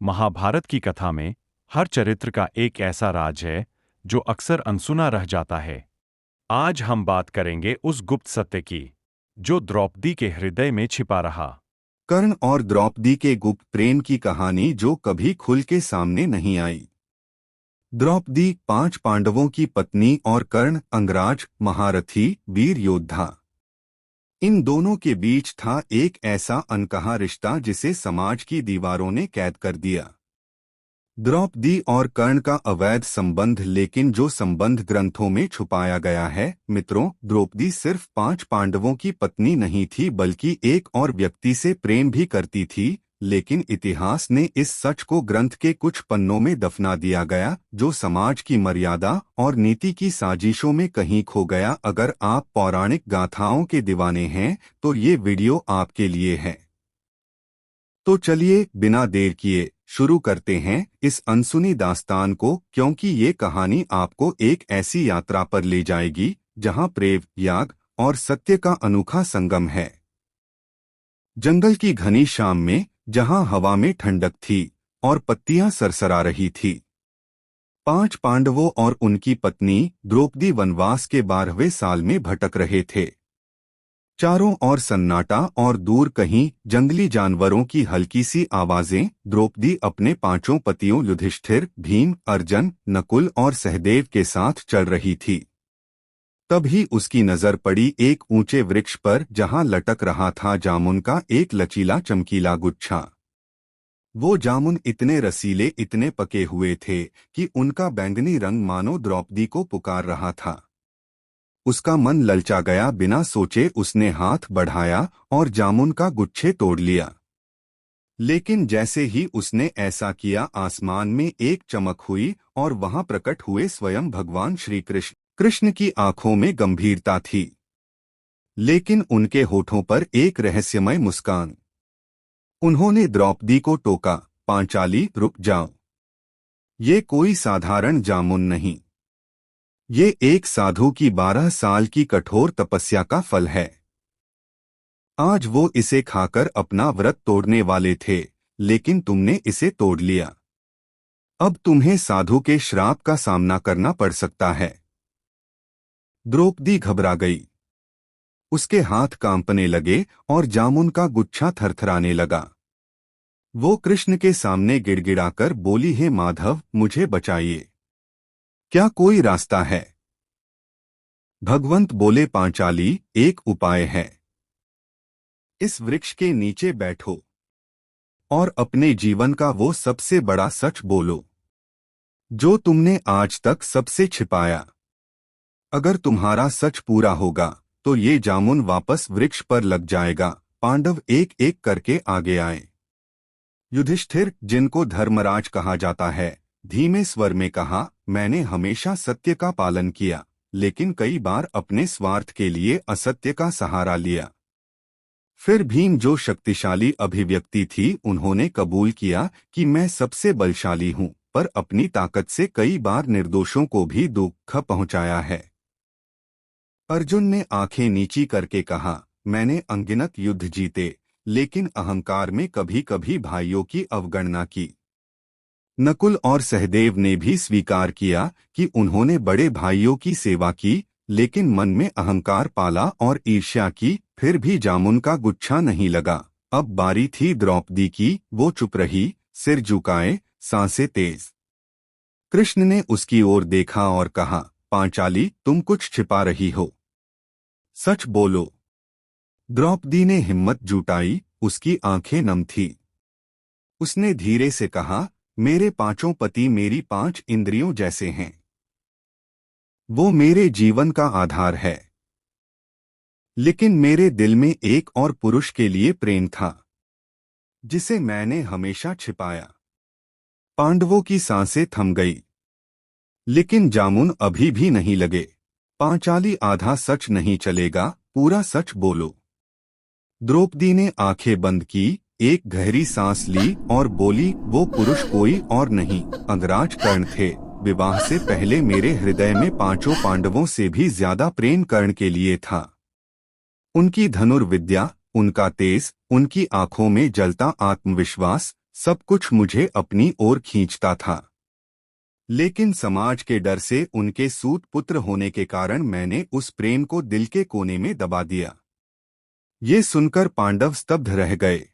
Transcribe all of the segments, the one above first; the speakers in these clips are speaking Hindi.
महाभारत की कथा में हर चरित्र का एक ऐसा राज है जो अक्सर अनसुना रह जाता है। आज हम बात करेंगे उस गुप्त सत्य की जो द्रौपदी के हृदय में छिपा रहा। कर्ण और द्रौपदी के गुप्त प्रेम की कहानी जो कभी खुल के सामने नहीं आई। द्रौपदी 5 पांडवों की पत्नी और कर्ण अंगराज महारथी वीर योद्धा। इन दोनों के बीच था एक ऐसा अनकहा रिश्ता जिसे समाज की दीवारों ने कैद कर दिया। द्रौपदी और कर्ण का अवैध संबंध, लेकिन जो संबंध ग्रंथों में छुपाया गया है। मित्रों, द्रौपदी सिर्फ 5 पांडवों की पत्नी नहीं थी बल्कि एक और व्यक्ति से प्रेम भी करती थी। लेकिन इतिहास ने इस सच को ग्रंथ के कुछ पन्नों में दफना दिया गया, जो समाज की मर्यादा और नीति की साजिशों में कहीं खो गया। अगर आप पौराणिक गाथाओं के दीवाने हैं तो ये वीडियो आपके लिए है। तो चलिए बिना देर किए शुरू करते हैं इस अनसुनी दास्तान को, क्योंकि ये कहानी आपको एक ऐसी यात्रा पर ले जाएगी जहां प्रेम, याग और सत्य का अनोखा संगम है। जंगल की घनी शाम में, जहां हवा में ठंडक थी और पत्तियां सरसरा रही थी, 5 पांडवों और उनकी पत्नी द्रौपदी वनवास के 12वें साल में भटक रहे थे। चारों ओर सन्नाटा और दूर कहीं जंगली जानवरों की हल्की सी आवाजें। द्रौपदी अपने 5 पतियों युधिष्ठिर, भीम, अर्जुन, नकुल और सहदेव के साथ चल रही थी। तभी उसकी नजर पड़ी एक ऊंचे वृक्ष पर, जहां लटक रहा था जामुन का एक लचीला चमकीला गुच्छा। वो जामुन इतने रसीले, इतने पके हुए थे कि उनका बैंगनी रंग मानो द्रौपदी को पुकार रहा था। उसका मन ललचा गया। बिना सोचे उसने हाथ बढ़ाया और जामुन का गुच्छे तोड़ लिया। लेकिन जैसे ही उसने ऐसा किया, आसमान में एक चमक हुई और वहां प्रकट हुए स्वयं भगवान श्री कृष्ण। कृष्ण की आंखों में गंभीरता थी, लेकिन उनके होठों पर एक रहस्यमय मुस्कान। उन्होंने द्रौपदी को टोका, पांचाली रुक जाओ। ये कोई साधारण जामुन नहीं, ये एक साधु की 12 साल की कठोर तपस्या का फल है। आज वो इसे खाकर अपना व्रत तोड़ने वाले थे, लेकिन तुमने इसे तोड़ लिया। अब तुम्हें साधु के श्राप का सामना करना पड़ सकता है। द्रौपदी घबरा गई। उसके हाथ कांपने लगे और जामुन का गुच्छा थरथराने लगा। वो कृष्ण के सामने गिड़गिड़ाकर बोली, हे माधव, मुझे बचाइए। क्या कोई रास्ता है? भगवंत बोले, पांचाली, एक उपाय है। इस वृक्ष के नीचे बैठो और अपने जीवन का वो सबसे बड़ा सच बोलो जो तुमने आज तक सबसे छिपाया। अगर तुम्हारा सच पूरा होगा तो ये जामुन वापस वृक्ष पर लग जाएगा। पांडव एक एक करके आगे आए। युधिष्ठिर, जिनको धर्मराज कहा जाता है, धीमे स्वर में कहा, मैंने हमेशा सत्य का पालन किया, लेकिन कई बार अपने स्वार्थ के लिए असत्य का सहारा लिया। फिर भीम, जो शक्तिशाली अभिव्यक्ति थी, उन्होंने कबूल किया कि मैं सबसे बलशाली हूं, पर अपनी ताकत से कई बार निर्दोषों को भी दुख पहुंचाया है। अर्जुन ने आंखें नीची करके कहा, मैंने अनगिनत युद्ध जीते, लेकिन अहंकार में कभी कभी भाइयों की अवगणना की। नकुल और सहदेव ने भी स्वीकार किया कि उन्होंने बड़े भाइयों की सेवा की, लेकिन मन में अहंकार पाला और ईर्ष्या की। फिर भी जामुन का गुच्छा नहीं लगा। अब बारी थी द्रौपदी की। वो चुप रही, सिर झुकाए, सांसें तेज। कृष्ण ने उसकी ओर देखा और कहा, पांचाली, तुम कुछ छिपा रही हो, सच बोलो। द्रौपदी ने हिम्मत जुटाई, उसकी आंखें नम थी। उसने धीरे से कहा, मेरे 5 पति मेरी 5 इंद्रियों जैसे हैं। वो मेरे जीवन का आधार है। लेकिन मेरे दिल में एक और पुरुष के लिए प्रेम था, जिसे मैंने हमेशा छिपाया। पांडवों की सांसें थम गई, लेकिन जामुन अभी भी नहीं लगे। पांचाली, आधा सच नहीं चलेगा, पूरा सच बोलो। द्रौपदी ने आंखें बंद की, एक गहरी सांस ली और बोली, वो पुरुष कोई और नहीं, अंगराज कर्ण थे। विवाह से पहले मेरे हृदय में 5 पांडवों से भी ज्यादा प्रेम कर्ण के लिए था। उनकी धनुर्विद्या, उनका तेज, उनकी आंखों में जलता आत्मविश्वास, सब कुछ मुझे अपनी ओर खींचता था। लेकिन समाज के डर से, उनके सूत पुत्र होने के कारण मैंने उस प्रेम को दिल के कोने में दबा दिया। ये सुनकर पांडव स्तब्ध रह गए।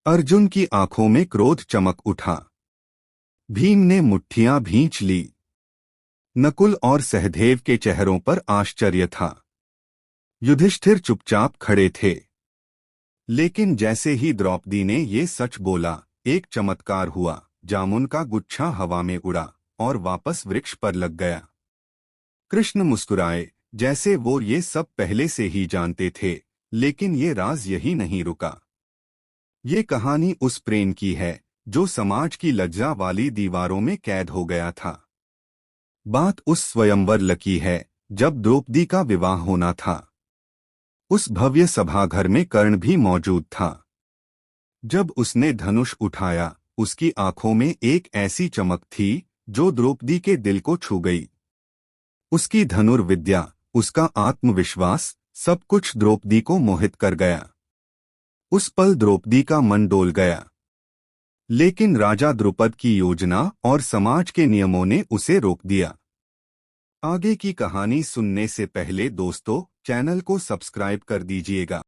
अर्जुन की आंखों में क्रोध चमक उठा। भीम ने मुट्ठियां भींच ली। नकुल और सहदेव के चेहरों पर आश्चर्य था। युधिष्ठिर चुपचाप खड़े थे। लेकिन जैसे ही द्रौपदी ने ये सच बोला, एक चमत्कार हुआ। जामुन का गुच्छा हवा में उड़ा और वापस वृक्ष पर लग गया। कृष्ण मुस्कुराए, जैसे वो ये सब पहले से ही जानते थे। लेकिन ये राज यही नहीं रुका। ये कहानी उस प्रेम की है जो समाज की लज्जा वाली दीवारों में कैद हो गया था। बात उस स्वयंवर की है जब द्रौपदी का विवाह होना था। उस भव्य सभाघर में कर्ण भी मौजूद था। जब उसने धनुष उठाया, उसकी आंखों में एक ऐसी चमक थी जो द्रौपदी के दिल को छू गई। उसकी धनुर्विद्या, उसका आत्मविश्वास, सब कुछ द्रौपदी को मोहित कर गया। उस पल द्रौपदी का मन डोल गया। लेकिन राजा द्रुपद की योजना और समाज के नियमों ने उसे रोक दिया। आगे की कहानी सुनने से पहले दोस्तों, चैनल को सब्सक्राइब कर दीजिएगा।